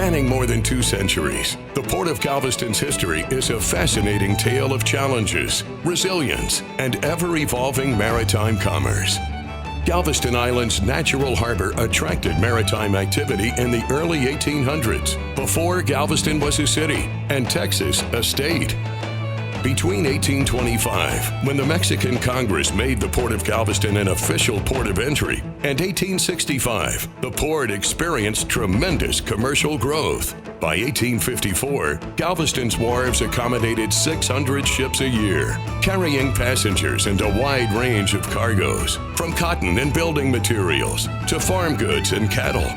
Spanning more than 2 centuries, the Port of Galveston's history is a fascinating tale of challenges, resilience, and ever-evolving maritime commerce. Galveston Island's natural harbor attracted maritime activity in the early 1800s, before Galveston was a city and Texas a state. Between 1825, when the Mexican Congress made the Port of Galveston an official port of entry, and 1865, the port experienced tremendous commercial growth. By 1854, Galveston's wharves accommodated 600 ships a year, carrying passengers and a wide range of cargoes, from cotton and building materials to farm goods and cattle.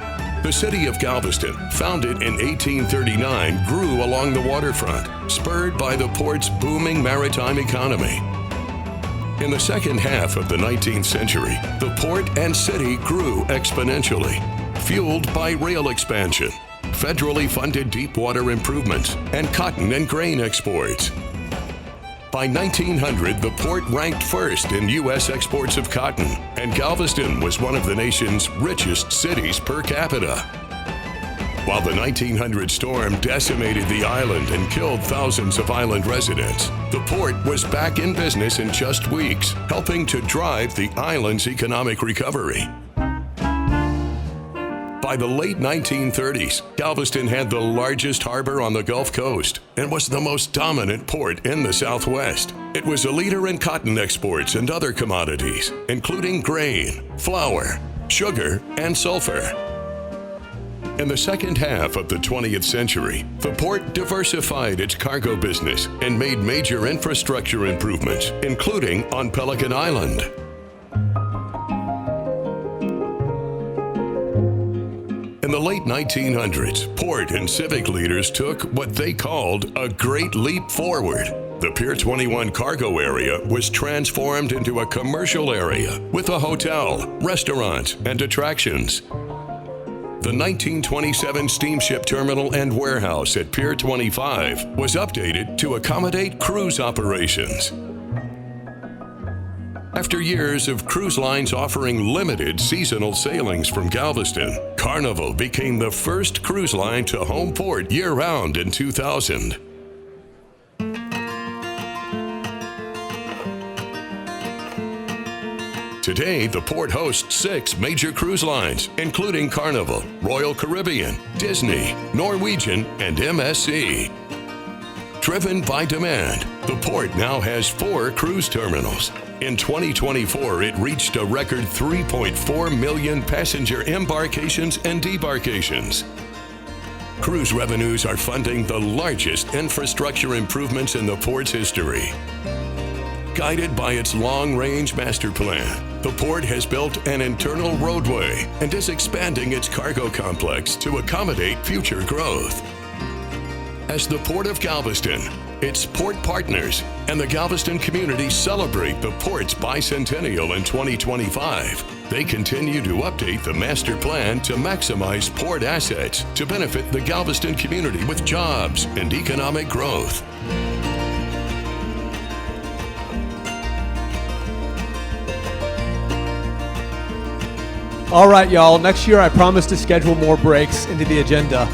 The city of Galveston, founded in 1839, grew along the waterfront, spurred by the port's booming maritime economy. In the second half of the 19th century, the port and city grew exponentially, fueled by rail expansion, federally funded deep water improvements, and cotton and grain exports. By 1900, the port ranked first in U.S. exports of cotton, and Galveston was one of the nation's richest cities per capita. While the 1900 storm decimated the island and killed thousands of island residents, the port was back in business in just weeks, helping to drive the island's economic recovery. By the late 1930s, Galveston had the largest harbor on the Gulf Coast and was the most dominant port in the Southwest. It was a leader in cotton exports and other commodities, including grain, flour, sugar, and sulfur. In the second half of the 20th century, the port diversified its cargo business and made major infrastructure improvements, including on Pelican Island. In the late 1900s, port and civic leaders took what they called a great leap forward. The Pier 21 cargo area was transformed into a commercial area with a hotel, restaurants, and attractions. The 1927 steamship terminal and warehouse at Pier 25 was updated to accommodate cruise operations. After years of cruise lines offering limited seasonal sailings from Galveston, Carnival became the first cruise line to home port year-round in 2000. Today, the port hosts 6 major cruise lines, including Carnival, Royal Caribbean, Disney, Norwegian, and MSC. Driven by demand, the port now has 4 cruise terminals. In 2024, it reached a record 3.4 million passenger embarkations and debarkations. Cruise revenues are funding the largest infrastructure improvements in the port's history. Guided by its long-range master plan, the port has built an internal roadway and is expanding its cargo complex to accommodate future growth. As the Port of Galveston, its port partners, and the Galveston community celebrate the port's bicentennial in 2025, they continue to update the master plan to maximize port assets to benefit the Galveston community with jobs and economic growth. All right, y'all. Next year, I promise to schedule more breaks into the agenda.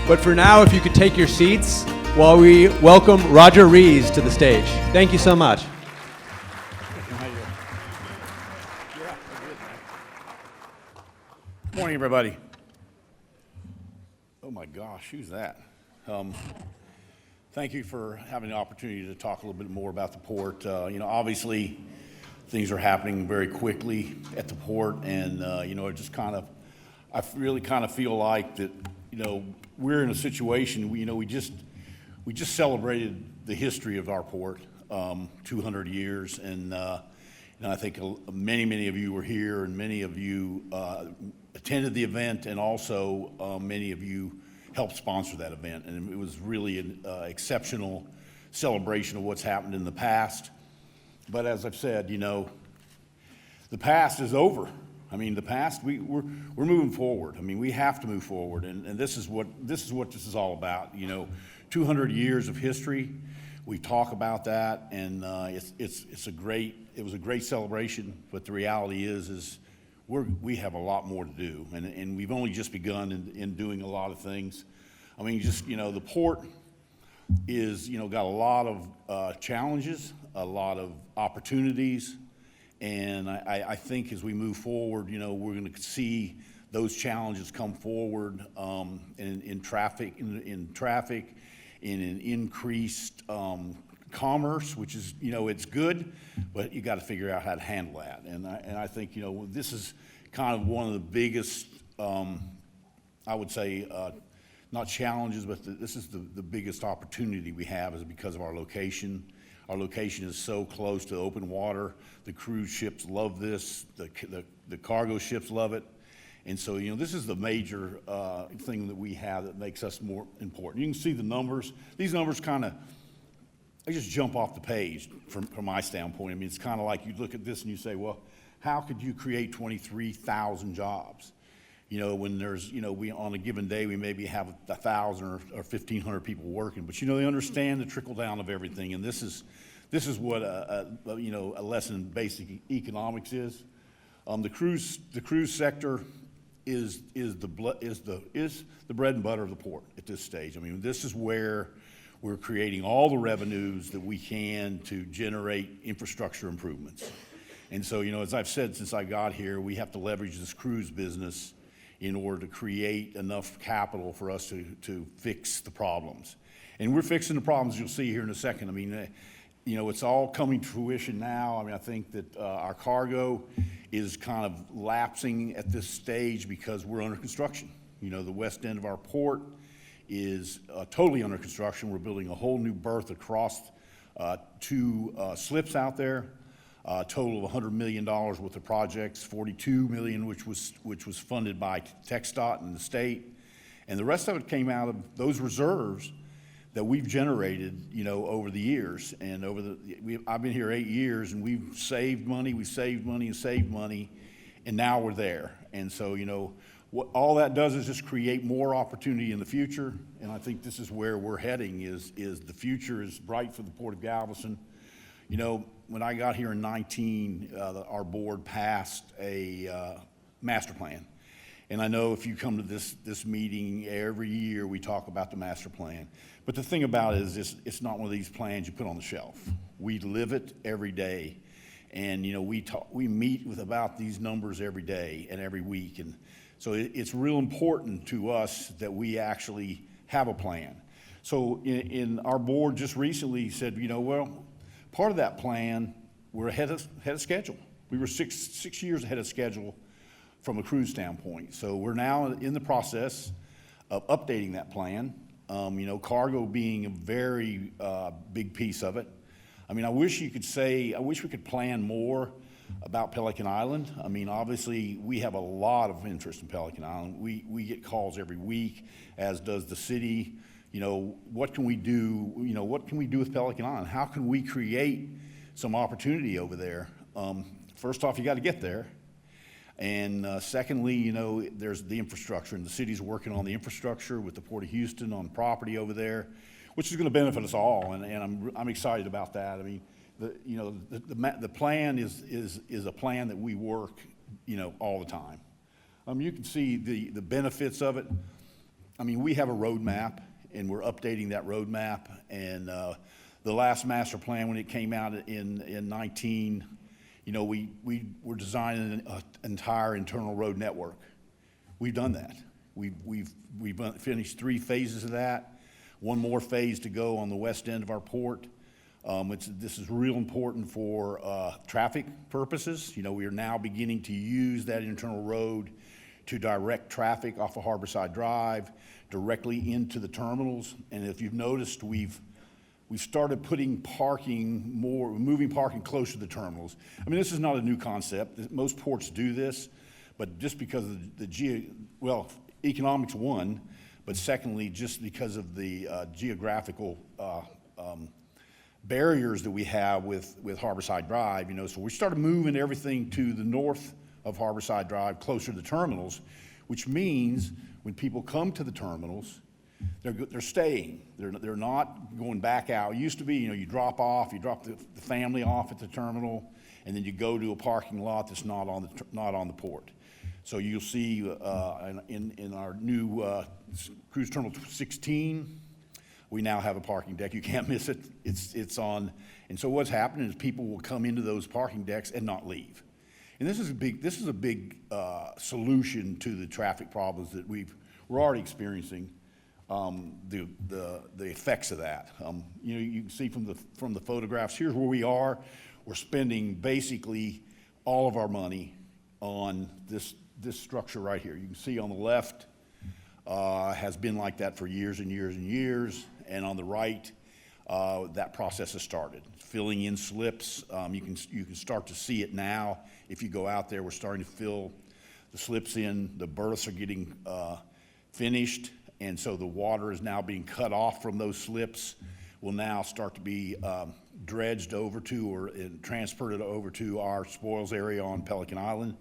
But for now, if you could take your seats while we welcome Rodger Rees to the stage. Thank you so much. Good morning, everybody. Oh my gosh, who's that? Thank you for having the opportunity to talk a little bit more about the port. Obviously, things are happening very quickly at the port, and it just I really kind of feel like that. We're in a situation. We just celebrated the history of our port, 200 years, and I think many of you were here, and many of you attended the event, and also many of you helped sponsor that event. And it was really an exceptional celebration of what's happened in the past. But as I've said, the past is over. The past, we're moving forward. We have to move forward, and this is what this is all about. 200 years of history. We talk about that, and it was a great celebration. But the reality is we have a lot more to do, and we've only just begun in doing a lot of things. I mean, just, the port is, got a lot of challenges, a lot of opportunities, and I think as we move forward, we're going to see those challenges come forward in traffic, in an increased commerce, which is, it's good, but you got to figure out how to handle that. And I think, this is kind of one of the biggest, I would say, not challenges, but this is the biggest opportunity we have is because of our location. Our location is so close to open water. The cruise ships love this. The cargo ships love it. And so, this is the major thing that we have that makes us more important. You can see the numbers. These numbers they just jump off the page from my standpoint. I mean, it's kind of like you look at this and you say, well, how could you create 23,000 jobs? When there's, we on a given day, we maybe have 1,000 or 1,500 people working, but they understand the trickle down of everything, and this is what a lesson in basic economics is. The cruise sector is the bread and butter of the port at this stage. I mean, this is where we're creating all the revenues that we can to generate infrastructure improvements. And so, as I've said since I got here, we have to leverage this cruise business in order to create enough capital for us to fix the problems. And we're fixing the problems you'll see here in a second. I mean, it's all coming to fruition now. I mean, I think that our cargo is kind of lapsing at this stage because we're under construction. The west end of our port is totally under construction. We're building a whole new berth across two slips out there. Total of $100 million worth of projects, $42 million which was funded by TxDOT and the state, and the rest of it came out of those reserves that we've generated, over the years. And I've been here 8 years, and we've saved money, and now we're there. And so, what all that does is just create more opportunity in the future. And I think this is where we're heading. Is the future is bright for the Port of Galveston. When I got here in 19, our board passed a master plan. And I know if you come to this meeting every year, we talk about the master plan. But the thing about it is it's not one of these plans you put on the shelf. We live it every day. And, we meet with about these numbers every day and every week. And so it's real important to us that we actually have a plan. So in our board just recently said, well, part of that plan, we're ahead of schedule. We were six years ahead of schedule from a cruise standpoint. So we're now in the process of updating that plan. Cargo being a very big piece of it. I mean, I wish we could plan more about Pelican Island. I mean, obviously, we have a lot of interest in Pelican Island. We get calls every week, as does the city. What can we do? What can we do with Pelican Island? How can we create some opportunity over there? First off, you got to get there. And secondly, there's the infrastructure, and the city's working on the infrastructure with the Port of Houston on property over there, which is going to benefit us all, and I'm excited about that. I mean, the plan is a plan that we work, all the time. You can see the benefits of it. I mean, we have a roadmap, and we're updating that roadmap. And the last master plan, when it came out in 19, we were designing an entire internal road network. We've done that. We've finished 3 phases of that. One more phase to go on the west end of our port. This is real important for traffic purposes. We are now beginning to use that internal road to direct traffic off of Harborside Drive directly into the terminals. And if you've noticed, we've started putting moving parking closer to the terminals. I mean, this is not a new concept. Most ports do this, but just because of economics, one, but secondly, just because of the geographical barriers that we have with Harborside Drive, so we started moving everything to the north of Harborside Drive, closer to the terminals, which means when people come to the terminals, they're staying. They're not going back out. It used to be, you drop the family off at the terminal, and then you go to a parking lot that's not on the port. So you'll see in our new Cruise Terminal 16, we now have a parking deck. You can't miss it. It's on. And so what's happening is people will come into those parking decks and not leave. And this is a big solution to the traffic problems that we're already experiencing. The effects of that. You can see from the photographs. Here's where we are. We're spending basically all of our money on this structure right here. You can see on the left has been like that for years and years and years, and on the right, that process has started. Filling in slips. You can start to see it now. If you go out there, we're starting to fill the slips in. The berths are getting finished. And so the water is now being cut off from those slips, will now start to be dredged over to or transported over to our spoils area on Pelican Island,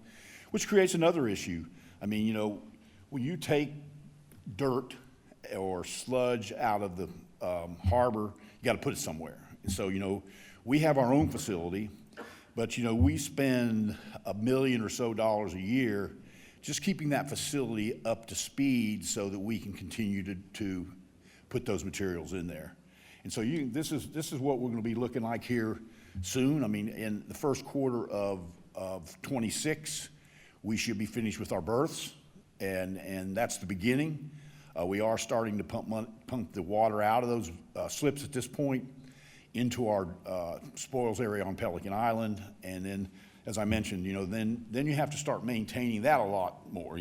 which creates another issue. I mean, when you take dirt or sludge out of the harbor, you got to put it somewhere. And so, we have our own facility, but, we spend $1 million or so a year just keeping that facility up to speed so that we can continue to put those materials in there. And so this is what we're going to be looking like here soon. I mean, in the first quarter of 26, we should be finished with our berths, and that's the beginning. We are starting to pump the water out of those slips at this point into our spoils area on Pelican Island, and then, as I mentioned, then you have to start maintaining that a lot more.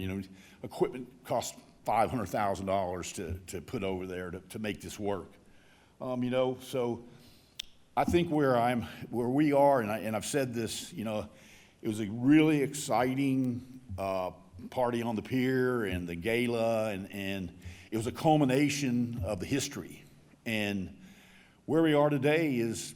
Equipment costs $500,000 to put over there to make this work. So I think where we are, and I've said this, it was a really exciting party on the pier and the gala, and it was a culmination of the history. And where we are today is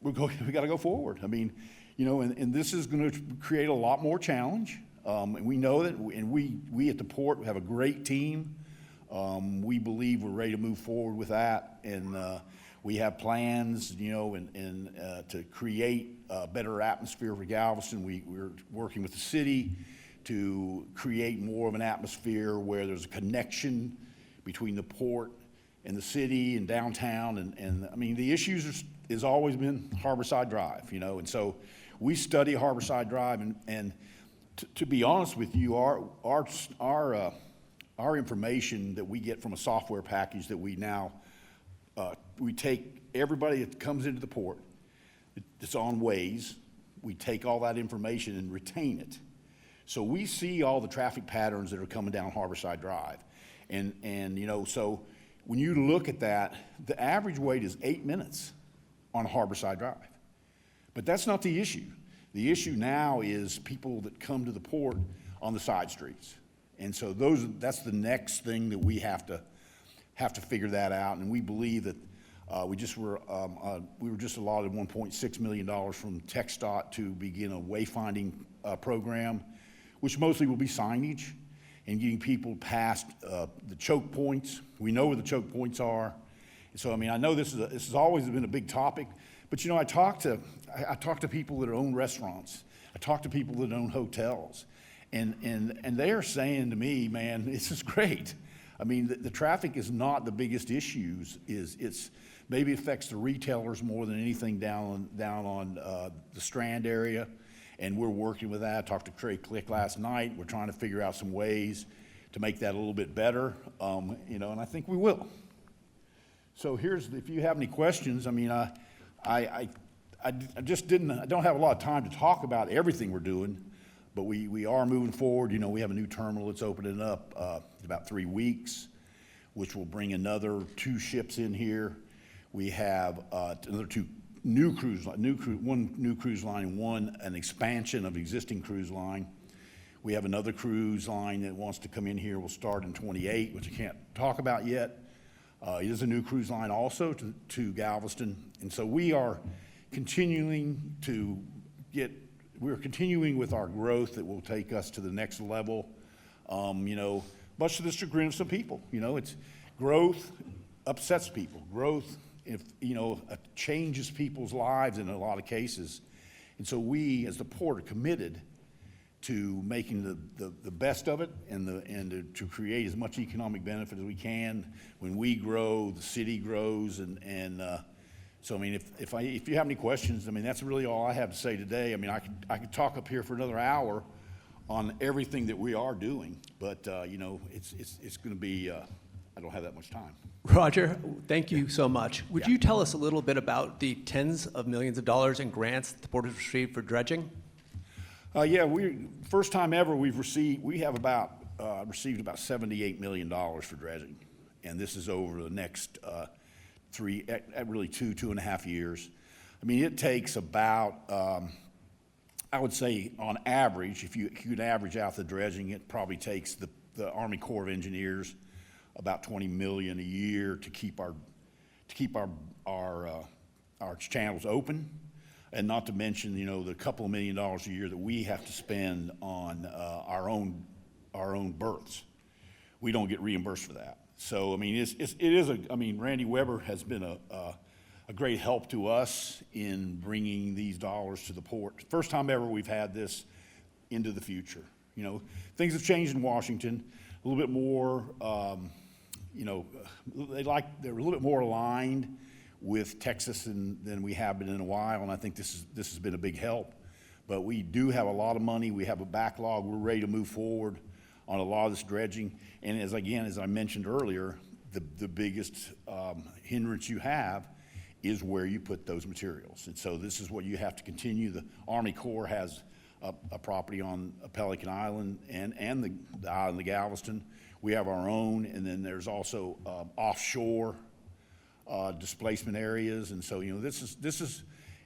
we got to go forward. I mean, and this is going to create a lot more challenge. And we know that, and we at the port have a great team. We believe we're ready to move forward with that, and we have plans, to create a better atmosphere for Galveston. We're working with the city to create more of an atmosphere where there's a connection between the port and the city and downtown. And I mean, the issues has always been Harborside Drive, and so we study Harborside Drive, and to be honest with you, our information that we get from a software package that we now we take everybody that comes into the port, it's on Waze. We take all that information and retain it, so we see all the traffic patterns that are coming down Harborside Drive, and so when you look at that, the average wait is 8 minutes on Harborside Drive. But that's not the issue. The issue now is people that come to the port on the side streets. And so that's the next thing that we have to figure that out. And we believe that we were just allotted $1.6 million from TxDOT to begin a wayfinding program, which mostly will be signage and getting people past the choke points. We know where the choke points are. So, I mean, I know this has always been a big topic, but I talk to people that own restaurants. I talk to people that own hotels, and they are saying to me, man, this is great. I mean, the traffic is not the biggest issues. It's maybe affects the retailers more than anything down on the Strand area, and we're working with that. I talked to Trey Click last night. We're trying to figure out some ways to make that a little bit better, and I think we will. So if you have any questions, I mean, I don't have a lot of time to talk about everything we're doing, but we are moving forward. We have a new terminal that's opening up in about 3 weeks, which will bring another 2 ships in here. We have another 2 new cruise line, one new cruise line and an expansion of existing cruise line. We have another cruise line that wants to come in here. Will start in 28, which I can't talk about yet. It is a new cruise line also to Galveston, and so we are continuing with our growth that will take us to the next level. Much to the chagrin of some people. It's growth upsets people. Growth, changes people's lives in a lot of cases, and so we, as the port, are committed to making the best of it and to create as much economic benefit as we can. When we grow, the city grows, and so I mean, if you have any questions, I mean, that's really all I have to say today. I mean, I could talk up here for another hour on everything that we are doing, but you know, it's going to be. I don't have that much time. Rodger, thank you so much. Would Yeah. you tell us a little bit about the tens of millions of dollars in grants the Port has received for dredging? Yeah, first time ever we have received about $78 million for dredging, and this is over the next really 2.5 years. I mean, it takes about, I would say on average, if you could average out the dredging, it probably takes the Army Corps of Engineers about $20 million a year to keep our channels open. And not to mention, you know, the couple of $1 million a year that we have to spend on our own berths. We don't get reimbursed for that. So I mean, I mean, Randy Weber has been a great help to us in bringing these dollars to the port. First time ever we've had this into the future. You know, things have changed in Washington a little bit more. You know, they're a little bit more aligned with Texas than we have been in a while, and I think this has been a big help. But we do have a lot of money. We have a backlog. We're ready to move forward on a lot of this dredging. And as I mentioned earlier, the biggest hindrance you have is where you put those materials. And so this is what you have to continue. The Army Corps has a property on Pelican Island and the island of Galveston. We have our own, and then there's also offshore displacement areas, and so you know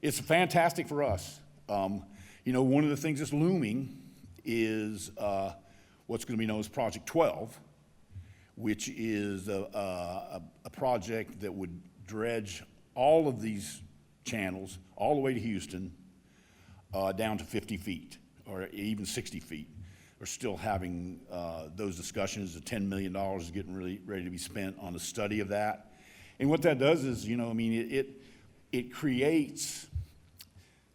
it's fantastic for us. You know, one of the things that's looming is what's going to be known as Project 12, which is a project that would dredge all of these channels all the way to Houston down to 50 feet or even 60 feet. We're still having those discussions. The $10 million is getting really ready to be spent on a study of that. And what that does is, you know, I mean, it creates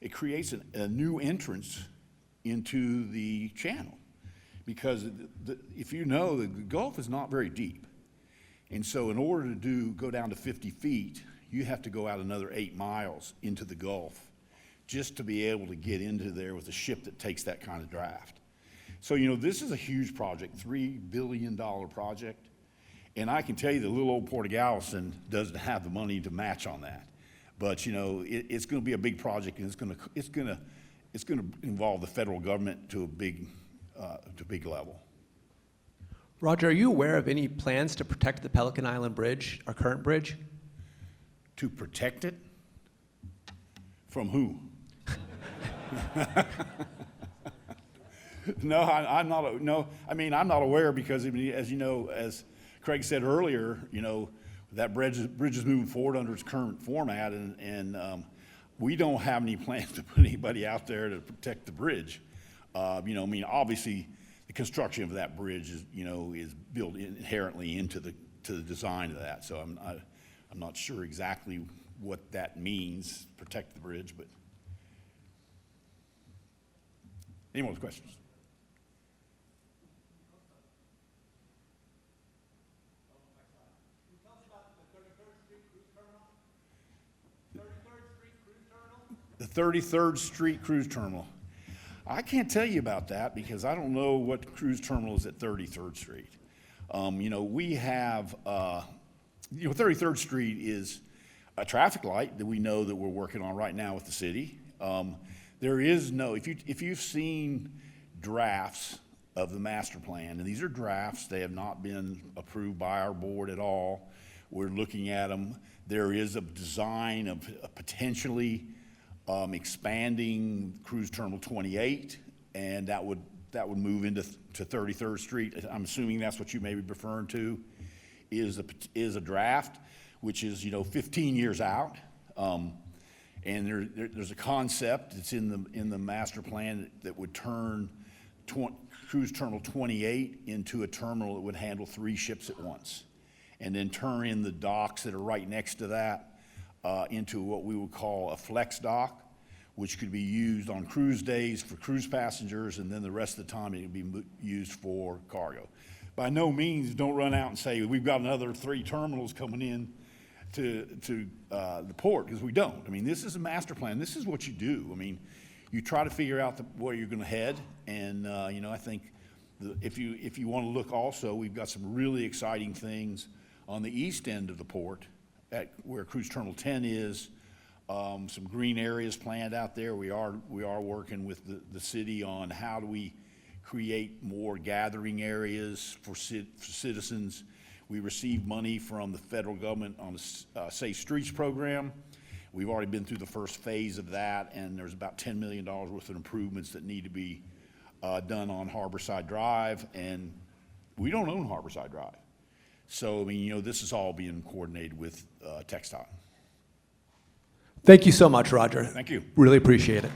a new entrance into the channel, because if you know, the Gulf is not very deep, and so in order to go down to 50 feet, you have to go out another 8 miles into the Gulf just to be able to get into there with a ship that takes that kind of draft. So you know, this is a huge project, $3 billion project. And I can tell you the little old Port of Galveston doesn't have the money to match on that. But you know, it's going to be a big project, and it's going to involve the federal government to a big level. Rodger, are you aware of any plans to protect the Pelican Island Bridge, our current bridge? To protect it? From who? No, I'm not. No, I mean, I'm not aware, because as you know, as Craig said earlier, you know, that bridge is moving forward under its current format, and we don't have any plans to put anybody out there to protect the bridge. You know, I mean, obviously, the construction of that bridge is built inherently into the design of that. So I'm not sure exactly what that means, protect the bridge, but any more questions? The 33rd Street Cruise Terminal. I can't tell you about that, because I don't know what cruise terminal is at 33rd Street. You know, we have, 33rd Street is a traffic light that we know that we're working on right now with the city. There is no, if you've seen drafts of the master plan, and these are drafts, they have not been approved by our board at all. We're looking at them. There is a design of potentially expanding Cruise Terminal 28, and that would move into 33rd Street. I'm assuming that's what you may be referring to, is a draft, which is 15 years out, and there's a concept that's in the master plan that would turn Cruise Terminal 28 into a terminal that would handle 3 ships at once, and then turn in the docks that are right next to that into what we would call a flex dock, which could be used on cruise days for cruise passengers, and then the rest of the time it would be used for cargo. By no means, don't run out and say, we've got another 3 terminals coming in to the port, because we don't. I mean, this is a master plan. This is what you do. I mean, you try to figure out where you're going to head, and you know, I think if you want to look also, we've got some really exciting things on the east end of the port, at where Cruise Terminal 10 is. Some green areas planned out there. We are working with the city on how do we create more gathering areas for citizens. We received money from the federal government on the Safe Streets program. We've already been through the first phase of that, and there's about $10 million worth of improvements that need to be done on Harborside Drive, and we don't own Harborside Drive. So, I mean, you know, this is all being coordinated with TxDOT. Thank you so much, Rodger. Thank you. Really appreciate it.